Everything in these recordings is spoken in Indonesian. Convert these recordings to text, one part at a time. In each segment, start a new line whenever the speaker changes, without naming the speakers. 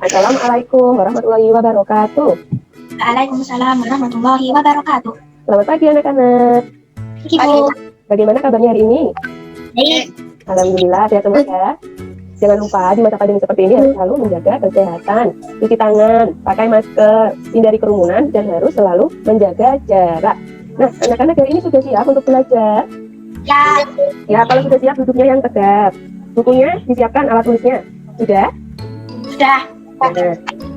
Assalamualaikum warahmatullahi wabarakatuh.
Waalaikumsalam warahmatullahi wabarakatuh.
Selamat pagi anak-anak.
Ibu.
Bagaimana kabarnya hari ini?
Baik.
Alhamdulillah sehat semua ya. Jangan lupa di masa pandemi seperti ini harus selalu menjaga kesehatan, cuci tangan, pakai masker, hindari kerumunan, dan harus selalu menjaga jarak. Nah, anak-anak hari ini sudah siap untuk belajar?
Ya.
Ya, kalau sudah siap duduknya yang tegap. Bukunya disiapkan, alat tulisnya. Sudah?
Sudah.
Nah,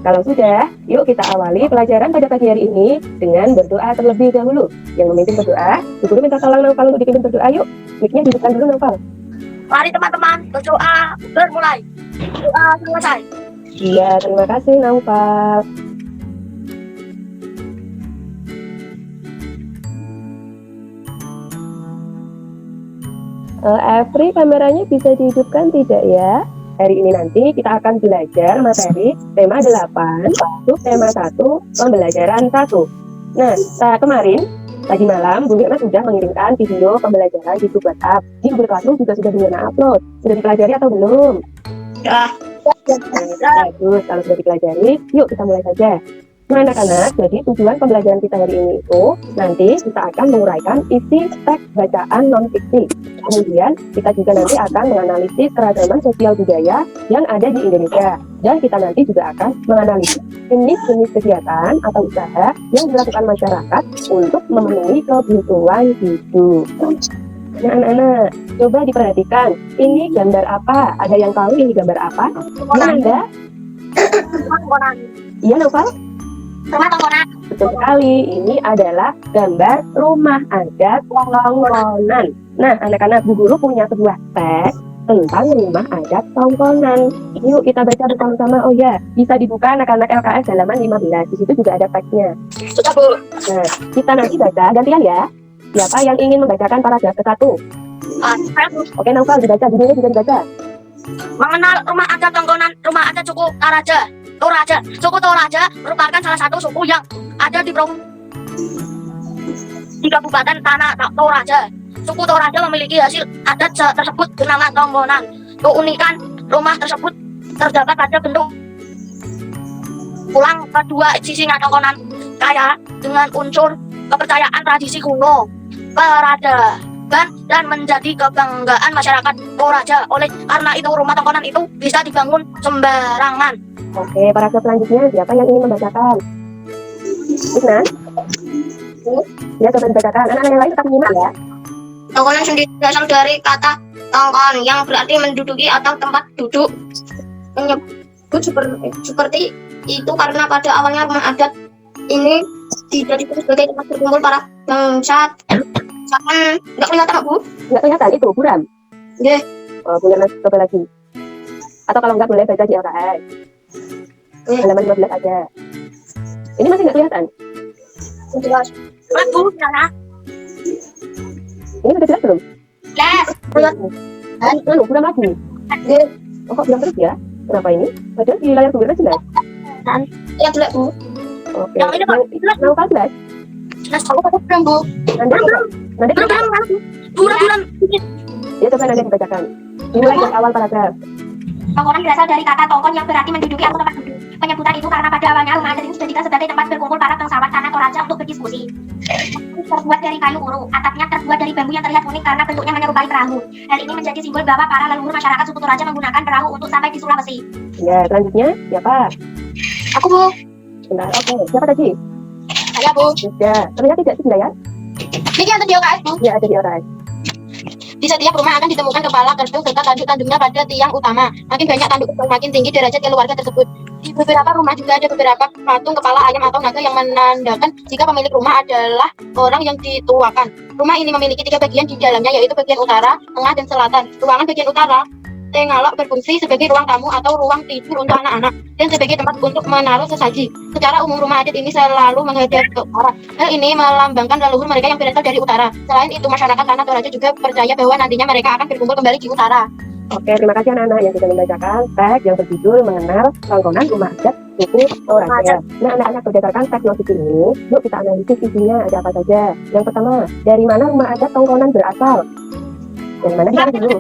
kalau sudah, yuk kita awali pelajaran pada pagi hari ini dengan berdoa terlebih dahulu. Yang memimpin berdoa, Bu Guru minta tolong Naufal untuk dipimpin berdoa yuk. Mic-nya dihidupkan dulu Naufal.
Mari teman-teman berdoa bermulai. Doa selesai.
Iya, terima kasih Naufal. Every kameranya bisa dihidupkan tidak ya? Hari ini nanti kita akan belajar materi tema 8, subtema 1, pembelajaran 1. Nah, kemarin, tadi malam, Bu Mirna sudah mengirimkan video pembelajaran di grup WhatsApp. Di Google Classroom juga sudah Bu Mirna upload. Sudah dipelajari atau belum?
Ya.
Bagus, kalau sudah dipelajari, yuk kita mulai saja. Nah anak-anak, jadi tujuan pembelajaran kita hari ini itu nanti kita akan menguraikan isi teks bacaan non-fiksi. Kemudian kita juga nanti akan menganalisis keragaman sosial budaya yang ada di Indonesia. Dan kita nanti juga akan menganalisis jenis-jenis kegiatan atau usaha yang dilakukan masyarakat untuk memenuhi kebutuhan hidup. Nah anak-anak, coba diperhatikan, ini gambar apa? Ada yang tahu ini gambar apa? Anda? Iya Naufal?
Rumah tongkonan.
Betul sekali, ini adalah gambar rumah adat Tongkonan. Nah, anak-anak, Bu Guru punya sebuah teks tentang rumah adat Tongkonan. Yuk kita baca bersama-sama. Oh ya, bisa dibuka anak-anak LKS halaman 15. Di situ juga ada teksnya.
Sudah, Bu.
Nah, kita nanti baca gantian ya. Siapa yang ingin membacakan paragraf ke-1? Oke, Naufal dibaca, judulnya juga dibaca.
Mengenal rumah adat Tongkonan, rumah adat suku Toraja. Suku Toraja merupakan salah satu suku yang ada di Kabupaten Tanah Toraja. Suku Toraja memiliki hasil adat tersebut bernama Tongkonan. Keunikan rumah tersebut terdapat pada bentuk pulang kedua sisi Tongkonan kaya dengan unsur kepercayaan tradisi kuno, peradaban dan menjadi kebanggaan masyarakat Toraja. Oleh karena itu rumah Tongkonan itu bisa dibangun sembarangan.
Oke, paragraf selanjutnya siapa yang ingin membacakan? Isna? Ya, coba dibacakan. Anak-anak yang lain tetap menyimak ya.
Tongkonan sendiri berasal dari kata tongkon yang berarti menduduki atau tempat duduk. Menyebut seperti itu karena pada awalnya rumah adat ini dijadikan sebagai tempat berkumpul para bangsa. Nggak kelihatan, Bu?
Nggak kelihatan, itu buram.
Iya.
Oh, boleh coba lagi. Atau kalau nggak boleh baca di LKS. Halaman 15 aja. Ini masih nggak kelihatan?
Jelas. Bu, Nana.
Ini sudah jelas belum?
Jelas.
Lalu, buram lagi. Oh, kok buram terus ya? Kenapa ini? Padahal di layar sumbernya jelas.
Ya, jelas, Bu.
Oke.
Yang ini, Pak. Jelas.
Naufal jelas?
Jelas, aku belum, Bu.
Nanti
Buram.
ya coba nanti dibacakan. Dimulai dari awal paragraf.
Tongkonan berasal dari kata tongkon yang berarti menduduki atau tempat duduk. Penyebutan itu karena pada awalnya rumah adat ini dijadikan sebagai tempat berkumpul para bangsawan tanah Toraja untuk berdiskusi. Terbuat dari kayu uru, atapnya terbuat dari bambu yang terlihat unik karena bentuknya menyerupai perahu. Hal ini menjadi simbol bahwa para leluhur masyarakat suku Toraja menggunakan perahu untuk sampai di Sulawesi.
Ya, selanjutnya siapa?
Aku, Bu.
Bentar, oke. Siapa tadi?
Saya, Bu.
Ya, terlihat tidak sih ya?
Ini ada di OKS, Bu.
Ya, ada di OKS.
Di setiap rumah akan ditemukan kepala gerbong serta tanduk-tanduknya pada tiang utama. Makin banyak tanduk makin tinggi derajat keluarga tersebut. Di beberapa rumah juga ada beberapa patung kepala ayam atau naga yang menandakan jika pemilik rumah adalah orang yang dituakan. Rumah ini memiliki 3 bagian di dalamnya, yaitu bagian utara, tengah, dan selatan. Ruangan bagian utara Tengalok berfungsi sebagai ruang tamu atau ruang tidur untuk anak-anak dan sebagai tempat untuk menaruh sesaji. Secara umum rumah adat ini selalu menghadap ke utara. Hal ini melambangkan leluhur mereka yang berasal dari utara. Selain itu masyarakat tanah Toraja juga percaya bahwa nantinya mereka akan berkumpul kembali di utara.
Oke, terima kasih anak-anak yang sudah membacakan teks yang berjudul mengenal Tongkonan rumah adat suku Toraja. Nah anak-anak, berdasarkan teks notif ini, yuk kita analisis isinya ada apa saja. Yang pertama, dari mana rumah adat Tongkonan berasal? Dari mana kita dulu?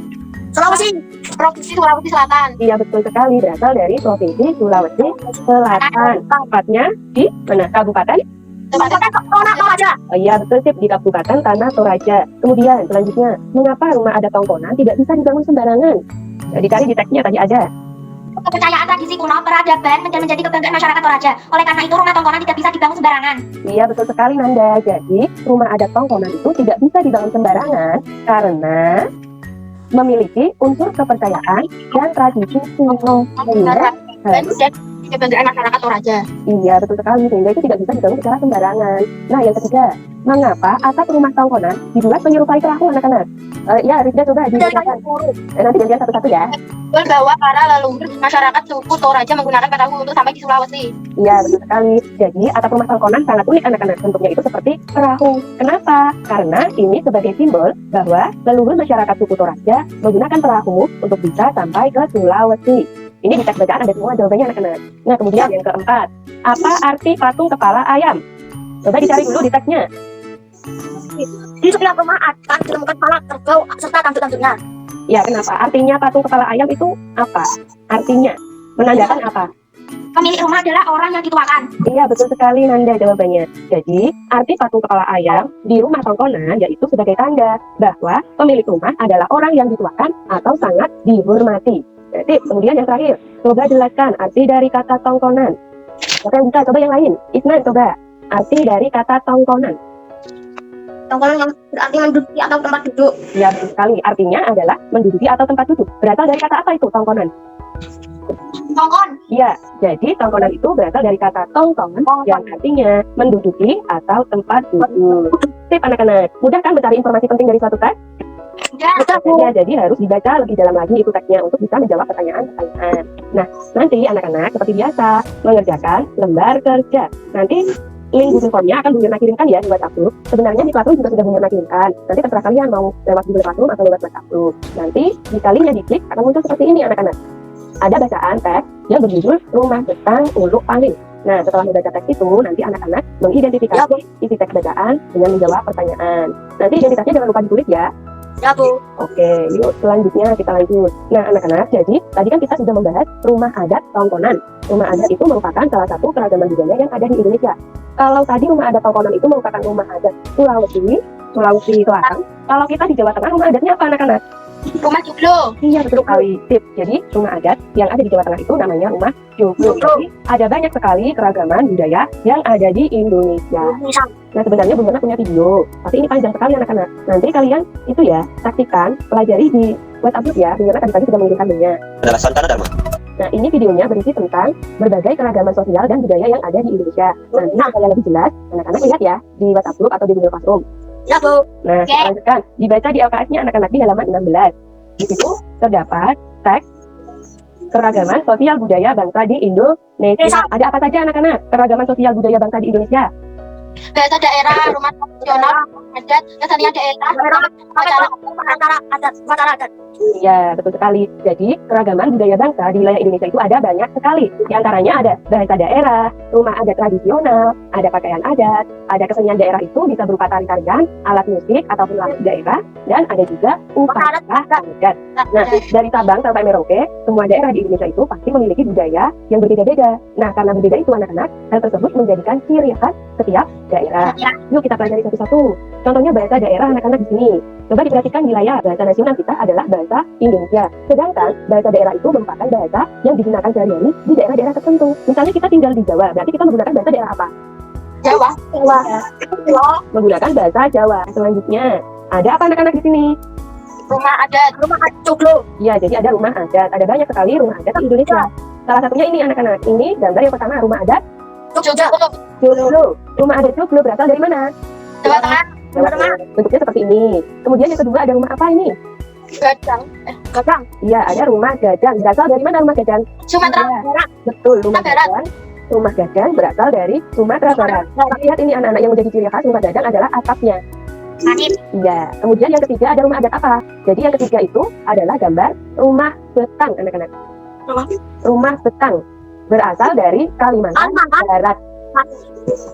Sulawesi. Provinsi Sulawesi Selatan.
Iya betul sekali, berasal dari Provinsi Sulawesi Selatan. Tepatnya di mana? Kabupaten?
Tanah Toraja.
Oh, iya betul sip, di Kabupaten Tanah Toraja. Kemudian selanjutnya, mengapa rumah adat Tongkonan tidak bisa dibangun sembarangan? Nah, dicari di teksnya tadi ada.
Kepercayaan tradisi kuno, peradaban menjadi kebanggaan masyarakat Toraja. Oleh karena itu rumah Tongkonan tidak bisa dibangun sembarangan.
Iya betul sekali Nanda. Jadi rumah adat Tongkonan itu tidak bisa dibangun sembarangan karena memiliki unsur kepercayaan dan tradisi kuno.
Dan kebanggaan masyarakat Toraja.
Iya betul sekali, sehingga itu tidak bisa dibangun secara sembarangan. Nah yang ketiga, mengapa atap rumah Tongkonan dibuat menyerupai perahu anak-anak? Ya Rizda coba dijelaskan. Nanti gantian satu-satu ya.
Bahwa para leluhur masyarakat suku Toraja menggunakan perahu untuk sampai di Sulawesi.
Iya betul sekali. Jadi atap rumah Tongkonan sangat unik anak-anak. Bentuknya itu seperti perahu. Kenapa? Karena ini sebagai simbol bahwa leluhur masyarakat suku Toraja menggunakan perahu untuk bisa sampai ke Sulawesi. Ini di teks bacaan ada semua jawabannya anak-anak. Nah kemudian yang keempat, apa arti patung kepala ayam? Coba dicari dulu di teksnya.
Di setiap rumah akan ditemukan kepala kerbau serta tanduk-tanduknya.
Ya kenapa? Artinya patung kepala ayam itu apa? Artinya menandakan apa?
Pemilik rumah adalah orang yang dituakan.
Iya betul sekali Nanda jawabannya. Jadi arti patung kepala ayam di rumah Tongkonan yaitu sebagai tanda bahwa pemilik rumah adalah orang yang dituakan atau sangat dihormati. Jadi kemudian yang terakhir, coba jelaskan arti dari kata Tongkonan. Siapa yang bisa? Coba yang lain. Isnan coba arti dari kata Tongkonan.
Tongkonan yang berarti menduduki atau tempat duduk.
Ya betul sekali. Artinya adalah menduduki atau tempat duduk. Berasal dari kata apa itu Tongkonan?
Tongkon.
Iya, jadi Tongkonan itu berasal dari kata tongkon yang artinya menduduki atau tempat duduk. Tip anak-anak, mudah kan mencari informasi penting dari suatu teks? Ya, jadi harus dibaca lebih dalam lagi itu teksnya untuk bisa menjawab pertanyaan-pertanyaan. Nah, nanti anak-anak seperti biasa mengerjakan lembar kerja. Nanti link Google Form-nya akan Bu Mirna kirimkan ya di WhatsApp Group. Sebenarnya di Classroom juga sudah Bu Mirna kirimkan. Nanti terserah kalian mau lewat Google Classroom atau lewat WhatsApp Group. Nanti jika linknya diklik akan muncul seperti ini anak-anak. Ada bacaan teks yang berjudul Rumah Betang Uluk Paling. Nah, setelah membaca teks itu, nanti anak-anak mengidentifikasi isi teks bacaan dengan menjawab pertanyaan. Nanti identitasnya jangan lupa ditulis ya.
Ya Bu.
Oke, yuk selanjutnya kita lanjut. Nah anak-anak, jadi tadi kan kita sudah membahas rumah adat Tongkonan. Rumah adat itu merupakan salah satu keragaman budaya yang ada di Indonesia. Kalau tadi rumah adat Tongkonan itu merupakan rumah adat Sulawesi Selatan. Kalau kita di Jawa Tengah, rumah adatnya apa anak-anak?
Rumah Joglo.
Iya betul sekali. Tip. Jadi rumah adat yang ada di Jawa Tengah itu namanya rumah Joglo. Jadi ada banyak sekali keragaman budaya yang ada di Indonesia. Nah sebenarnya Bu Mirna punya video, tapi ini panjang sekali anak-anak. Nanti kalian itu ya saksikan, pelajari di WhatsApp Group ya. Bu Mirna tadi sudah mengirimkan linknya. Nah ini videonya berisi tentang berbagai keragaman sosial dan budaya yang ada di Indonesia. Nanti supaya lebih jelas, anak-anak lihat ya di WhatsApp Group atau di Google Classroom.
Ya Bu.
Nah, kita lanjutkan. Dibaca di LKS-nya anak-anak di halaman 16. Di situ terdapat teks keragaman sosial budaya bangsa di Indonesia. Ada apa saja anak-anak? Keragaman sosial budaya bangsa di Indonesia.
Bahasa daerah, rumah tradisional, adat, kesenian daerah, acara adat.
Iya, betul sekali. Jadi, keragaman budaya bangsa di wilayah Indonesia itu ada banyak sekali. Di antaranya ada bahasa daerah, rumah adat tradisional, ada pakaian adat, ada kesenian daerah itu bisa berupa tari-tarian, alat musik ataupun lagu daerah, dan ada juga upacara adat. Nah, dari Sabang sampai Merauke, semua daerah di Indonesia itu pasti memiliki budaya yang berbeda-beda. Nah, karena berbeda itu anak-anak, hal tersebut menjadikan ciri khas setiap daerah. Yuk kita pelajari satu-satu. Contohnya bahasa daerah anak-anak di sini. Coba diperhatikan di layar, bahasa nasional kita adalah bahasa Indonesia. Sedangkan bahasa daerah itu merupakan bahasa yang digunakan sehari-hari di daerah-daerah tertentu. Misalnya kita tinggal di Jawa, berarti kita menggunakan bahasa daerah apa?
Jawa.
Menggunakan bahasa Jawa. Selanjutnya, ada apa anak-anak di sini?
Rumah adat, rumah Joglo.
Ya, jadi ada rumah adat. Ada banyak sekali rumah adat di Indonesia. Salah satunya ini anak-anak. Ini gambar yang pertama, rumah adat Joglo. Rumah adat Joglo berasal dari mana?
Jawa Tengah.
Jawa Tengah. Bentuknya seperti ini. Kemudian yang kedua ada rumah apa ini?
Gadang.
Iya, ada rumah gadang. Berasal dari mana rumah gadang?
Sumatera
Iya.
Barat.
Betul, rumah gadang. Rumah gadang berasal dari Sumatera Barat. Lihat ini anak-anak yang menjadi ciri khas rumah gadang adalah atapnya. Iya. Kemudian yang ketiga ada rumah adat apa? Jadi yang ketiga itu adalah gambar rumah betang anak-anak. Rumah betang berasal dari Kalimantan Barat.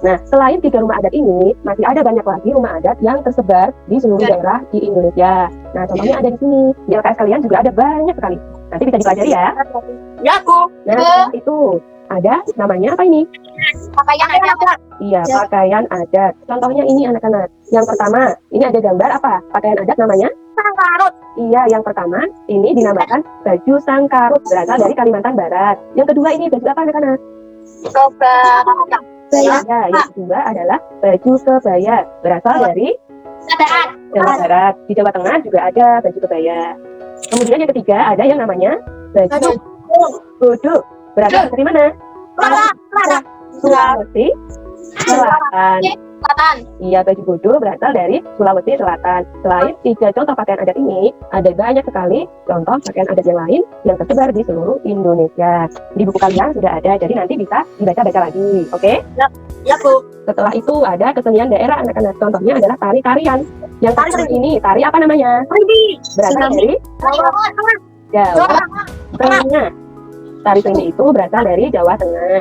Nah, selain 3 rumah adat ini, masih ada banyak lagi rumah adat yang tersebar di seluruh daerah di Indonesia. Nah, contohnya ada di sini. Di LKS kalian juga ada banyak sekali. Nanti bisa dipelajari ya.
Ya, Bu.
Nah, setelah itu ada namanya apa ini?
Pakaian adat.
Iya, pakaian adat. Contohnya ini anak-anak. Yang pertama, ini ada gambar apa? Pakaian adat namanya?
Sangkarut.
Iya, yang pertama ini dinamakan baju sangkarut, berasal dari Kalimantan Barat. Yang kedua ini baju apa anak-anak?
Kebaya.
Ya, yang kedua adalah baju kebaya, berasal dari
Barat.
Jawa Barat. Di Jawa Tengah juga ada baju kebaya. Kemudian yang ketiga ada yang namanya baju bodo, berasal dari mana? Sulawesi Selatan.
Selatan.
Iya, baju bodo berasal dari Sulawesi Selatan. Selain 3 contoh pakaian adat ini, ada banyak sekali contoh pakaian adat yang lain yang tersebar di seluruh Indonesia. Di buku kalian sudah ada, jadi nanti bisa dibaca-baca lagi, oke?
Ya, Bu.
Setelah itu ada kesenian daerah anak-anak. Contohnya adalah tari tarian. Yang tari ini, tari apa namanya? Berasal dari Jawa Tengah. Tari seni itu berasal dari Jawa Tengah.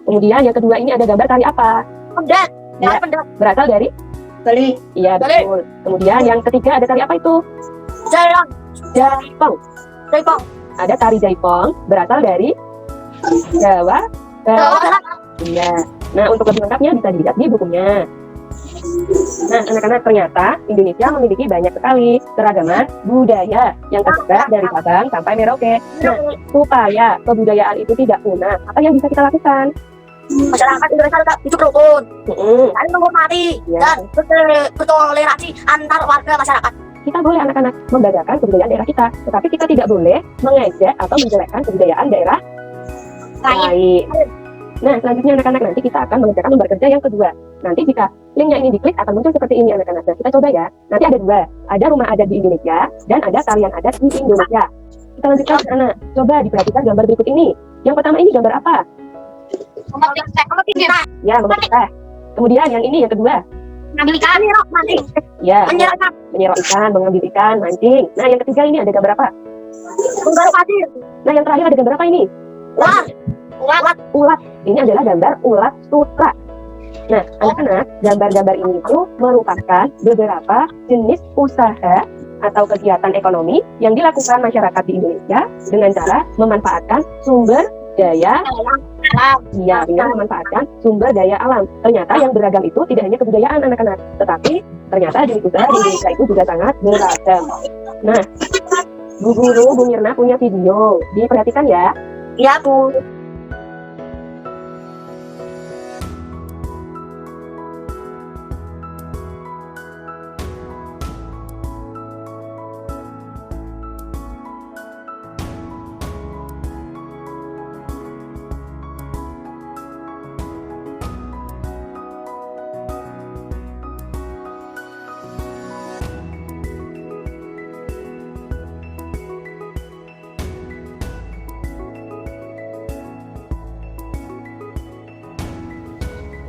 Kemudian yang kedua ini ada gambar tari apa?
Pendat.
Ya, berasal dari
Bali.
Iya,
Bali.
betul. Kemudian yang ketiga ada tari apa itu?
Jalan.
Jaipong.
Jaipong.
Ada tari Jaipong berasal dari Jawa Barat. Iya. Nah, untuk lebih lengkapnya bisa dilihat di bukunya. Nah, anak-anak, ternyata Indonesia memiliki banyak sekali keragaman budaya yang tersebar dari Sabang sampai Merauke. Nah, supaya kebudayaan itu tidak punah, apa yang bisa kita lakukan?
Masyarakat Indonesia tetap hidup rukun, saling menghormati,
Ya.
dan bertoleransi antar warga masyarakat.
Kita boleh anak-anak membanggakan kebudayaan daerah kita, tetapi kita tidak boleh mengejek atau menjelekkan kebudayaan daerah lain. Nah, selanjutnya anak-anak, nanti kita akan mengerjakan lembar kerja yang kedua. Nanti jika linknya ini diklik akan muncul seperti ini anak-anak. Nah, kita coba ya. Nanti ada 2. Ada rumah adat di Indonesia dan ada tarian adat di Indonesia. Kita lanjutkan anak. Coba diperhatikan gambar berikut ini. Yang pertama ini gambar apa?
Memetik
Ya, memetik teh. Kemudian yang ini yang kedua.
Ngambil ikan.
Mancing,
Ya,
menyerahkan,
menyerap ikan, mengambil ikan, mancing. Nah, yang ketiga ini ada gambar apa?
menggaruk pasir,
Nah, yang terakhir ada gambar apa ini?
ulat,
Ulat. Ini adalah gambar ulat sutra. Nah, anak-anak, gambar-gambar ini itu merupakan beberapa jenis usaha atau kegiatan ekonomi yang dilakukan masyarakat di Indonesia dengan cara memanfaatkan sumber daya iya, dengan memanfaatkan sumber daya alam. Ternyata yang beragam itu tidak hanya kebudayaan anak-anak, tetapi ternyata jenis usaha di Indonesia itu juga sangat beragam. Nah, Bu Guru, Bu Mirna punya video. Diperhatikan ya.
ya, Bu.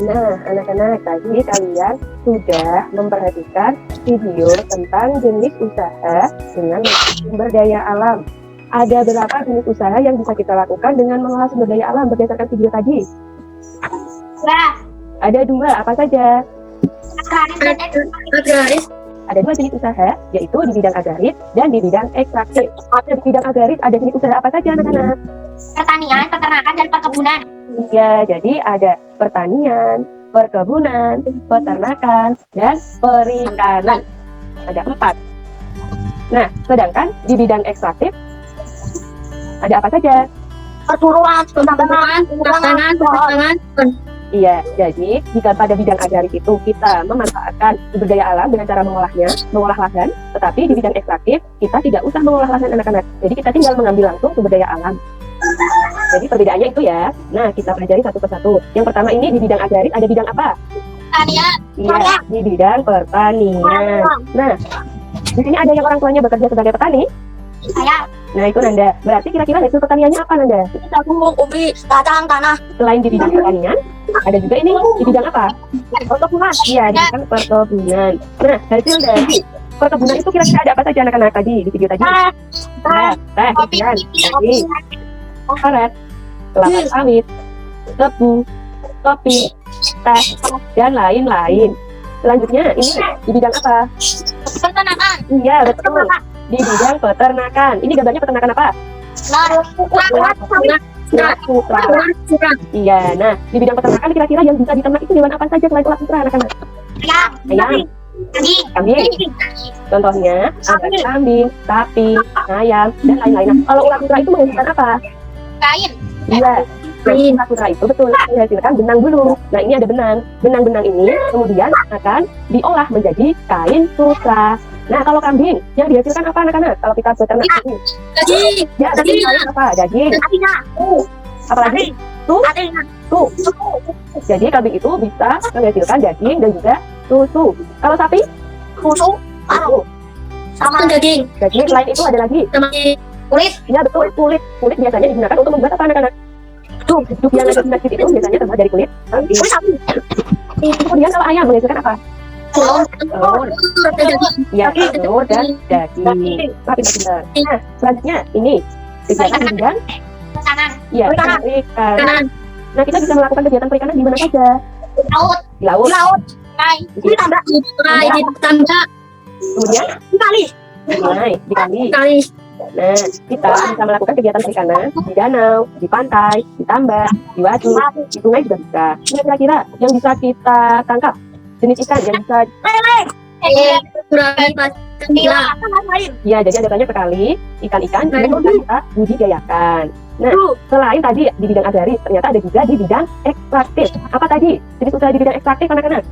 Nah, anak-anak, tadi kalian sudah memperhatikan video tentang jenis usaha dengan sumber daya alam. Ada berapa jenis usaha yang bisa kita lakukan dengan mengolah sumber daya alam berdasarkan video tadi? Ada 2, apa saja?
Agraris,
Ada 2 jenis usaha, yaitu di bidang agraris dan di bidang ekstraktif. Di bidang agraris ada jenis usaha apa saja anak-anak?
Pertanian, peternakan, dan perkebunan.
Iya, jadi ada pertanian, perkebunan, peternakan, dan perikanan. Ada 4. Nah, sedangkan di bidang ekstraktif ada apa saja?
perburuan, pertambangan, pengembangan,
Iya, jadi jika pada bidang agraris itu kita memanfaatkan sumber daya alam dengan cara mengolah lahan, tetapi di bidang ekstraktif kita tidak usah mengolah lahan anak-anak. Jadi kita tinggal mengambil langsung sumber daya alam. Jadi perbedaannya itu ya. Nah, kita pelajari satu persatu. Yang pertama ini di bidang agraris ada bidang apa?
Pertanian.
Iya, di bidang pertanian. Nah, di sini ada yang orang tuanya bekerja sebagai petani.
Saya.
Nah, itu Nanda. Berarti kira-kira hasil pertaniannya apa Nanda?
jagung, ubi, kacang tanah,
Selain di bidang pertanian, ada juga ini di bidang apa?
perkebunan,
Iya, di bidang perkebunan. Nah, hasil dari perkebunan itu kira-kira ada apa saja anak-anak tadi di video tadi? Teh,
Kopi.
kemudian karet, kelapa sawit, tebu, kopi, tes, dan lain-lain. Selanjutnya, ini di bidang apa?
Peternakan.
Iya, betul. Di bidang peternakan. Ini gambarnya peternakan apa? Sutra. Iya, nah di bidang peternakan kira-kira yang bisa diternak itu hewan apa saja selain ulat sutra anak-anak? Ayam, kambing. Contohnya ada kambing, sapi, ayam, dan lain-lain. Nah, kalau ulat sutra itu menghasilkan apa?
Kain.
Iya. Nah, ulat sutra itu betul menghasilkan benang bulu. Nah, ini ada benang. Benang-benang ini kemudian akan diolah menjadi kain sutra. Nah, kalau kambing yang dihasilkan apa anak-anak? Kalau kita beternak kambing,
Daging.
ya daging apa? Daging. Apalagi? Tuh. Jadi kambing itu bisa menghasilkan daging dan juga susu. Kalau sapi?
Susu. Sama daging.
Daging. Selain itu ada lagi.
Kulit.
Ya betul, kulit. Kulit biasanya digunakan untuk membuat apa anak-anak? Duk yang ada di masjid itu biasanya terbuat dari kulit kambing. Kemudian kalau ayam menghasilkan apa? Telur. Ya, telur dan daging. Pintar. Nah, selanjutnya ini kegiatan di bidang ya, perikanan. Nah, kita bisa melakukan kegiatan perikanan di mana saja? Di laut.
Ini tambah.
Kemudian di kali. Nah, kita bisa melakukan kegiatan perikanan di danau, di pantai, di tambak, di waduk, di sungai juga bisa. Nah, kira-kira yang bisa kita tangkap jenis ikan yang bisa ya, jadi ada banyak sekali ikan-ikan yang bisa kita budidayakan. Nah, selain tadi di bidang agraris, ternyata ada juga di bidang ekstraktif. Apa tadi jenis usaha di bidang ekstraktif anak-anak?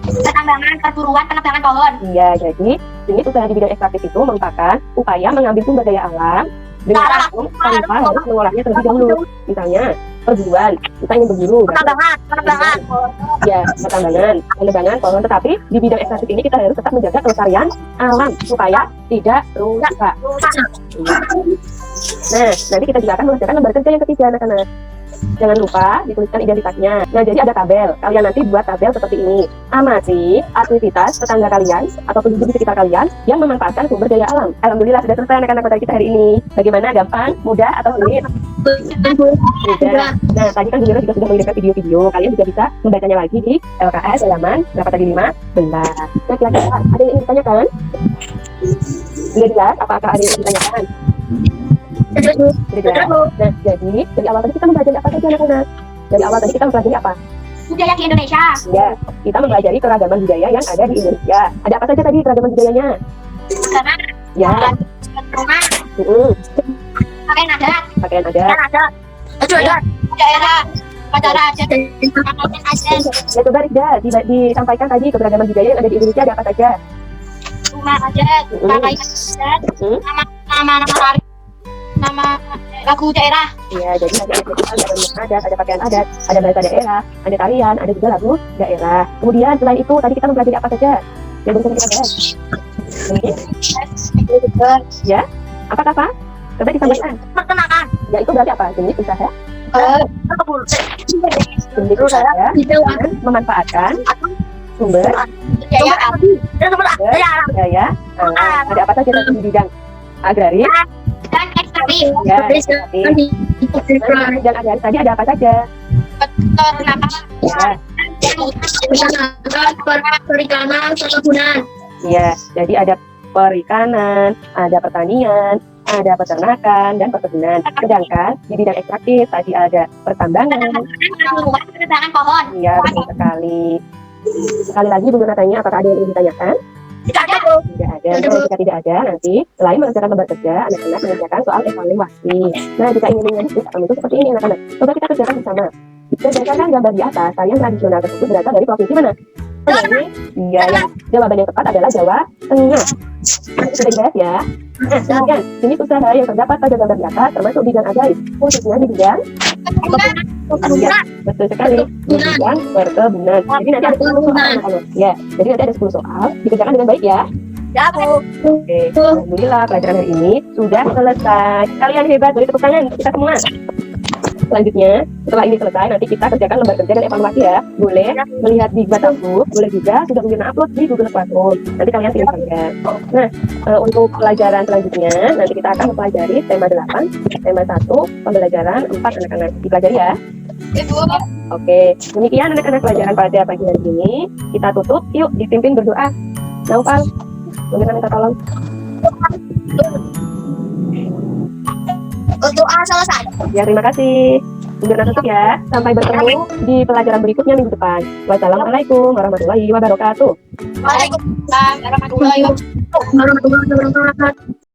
Pertambangan, perburuan, penebangan pohon.
Iya, jadi jenis usaha di bidang ekstraktif itu merupakan upaya mengambil sumber daya alam dengan langsung tanpa harus mengolahnya terlebih dahulu. Misalnya perburuan, kita ingin berburu.
Penebangan.
Ya, penebangan pohon. Tetapi di bidang ekstraktif ini kita harus tetap menjaga kelestarian alam supaya tidak rusak. Nah, nanti kita juga akan mengerjakan lembar kerja yang ketiga anak-anak. Jangan lupa dituliskan identitasnya. Nah, jadi ada tabel. Kalian nanti buat tabel seperti ini. Amati aktivitas tetangga kalian atau penduduk di sekitar kalian yang memanfaatkan sumber daya alam. Alhamdulillah sudah selesai anak-anak materi kita hari ini. Bagaimana? Gampang? Mudah? Atau sulit? Mudah. Nah, tadi kan juga sudah mengirimkan video-video. Kalian juga bisa membacanya lagi di LKS halaman berapa tadi 15. Nah, kira-kira ada yang ingin ditanyakan? Sudah jelas? Apakah ada yang ingin ditanyakan? Nah, jadi dari awal tadi kita mempelajari apa saja anak-anak? Dari awal tadi kita mempelajari apa?
Budaya di Indonesia.
Ya, kita mempelajari keragaman budaya yang ada di Indonesia. Ada apa saja tadi keragaman budayanya?
Karena
Ya,
rumah, pakaian adat, daerah, upacara adat, pakaian adat,
ya coba Rida disampaikan tadi keberagaman budaya yang ada di Indonesia ada apa saja?
rumah adat, pakaian adat, nama tarikh, nama lagu daerah.
Ya, jadi ada keragaman adat, ada pakaian adat, ada bahasa daerah, ada tarian, ada juga lagu daerah. Kemudian selain itu tadi kita mempelajari apa saja? Yang belum kita bahas. Ya, apa? Coba disampaikan.
Peternakan.
Ya, itu berarti apa? Jenis usaha? Jenis usaha dengan memanfaatkan sumber daya alam. Ada apa saja tadi di bidang agraris?
Dan ekstraktif,
Ya, ekstraktif. Nah, di bidang agraris tadi ada apa saja?
peternakan,
Ya,
Perikanan, perkebunan.
ya, jadi ada perikanan, ada pertanian, ada peternakan dan perkebunan. Sedangkan di bidang ekstraktif tadi ada pertambangan.
penebangan pohon.
Ya, betul sekali. Sekali lagi Bu Nur tanya, apakah ada yang ingin ditanyakan?
Tidak ada.
Tidak ada. Nah, jika tidak ada, nanti selain mengerjakan lembar kerja, anak-anak mengerjakan soal evaluasi. Nah, jika ingin menyanyi atau itu seperti ini anak-anak. Coba kita kerjakan bersama. Berdasarkan gambar di atas, tarian tradisional tersebut berasal dari provinsi mana? Iya, ya. Jawaban yang tepat adalah Jawa Tengah. Sudah jelas ya? Nah, kemudian jenis usaha yang terdapat pada gambar di atas termasuk bidang agraris, khususnya di bidang ya, betul sekali di bidang perkebunan. Jadi nanti ada 10 soal anak-anak. Ya, jadi nanti ada 10 soal. Dikerjakan dengan baik ya.
Ya, Bu.
Oke, alhamdulillah pelajaran hari ini sudah selesai. Kalian hebat, boleh tepuk tangan kita semua. Selanjutnya, setelah ini selesai, nanti kita kerjakan lembar kerja dan evaluasi ya. Boleh melihat di Batangbook, boleh juga sudah mungkin upload di Google Classroom. Nanti kalian pilih saja. Nah, untuk pelajaran selanjutnya, nanti kita akan mempelajari tema 8, tema 1, pembelajaran 4 anak-anak. Dipelajari ya.
Ibu.
Oke, demikian anak-anak pelajaran pada pagi hari ini. Kita tutup, yuk dipimpin berdoa. Naufal, boleh minta tolong?
Untuk A selesai.
Ya, terima kasih. Berdoa tutup ya. Sampai bertemu di pelajaran berikutnya minggu depan. Wassalamualaikum warahmatullahi wabarakatuh.
Waalaikumsalam
Waalaikumsalam warahmatullahi wabarakatuh.
warahmatullahi wabarakatuh.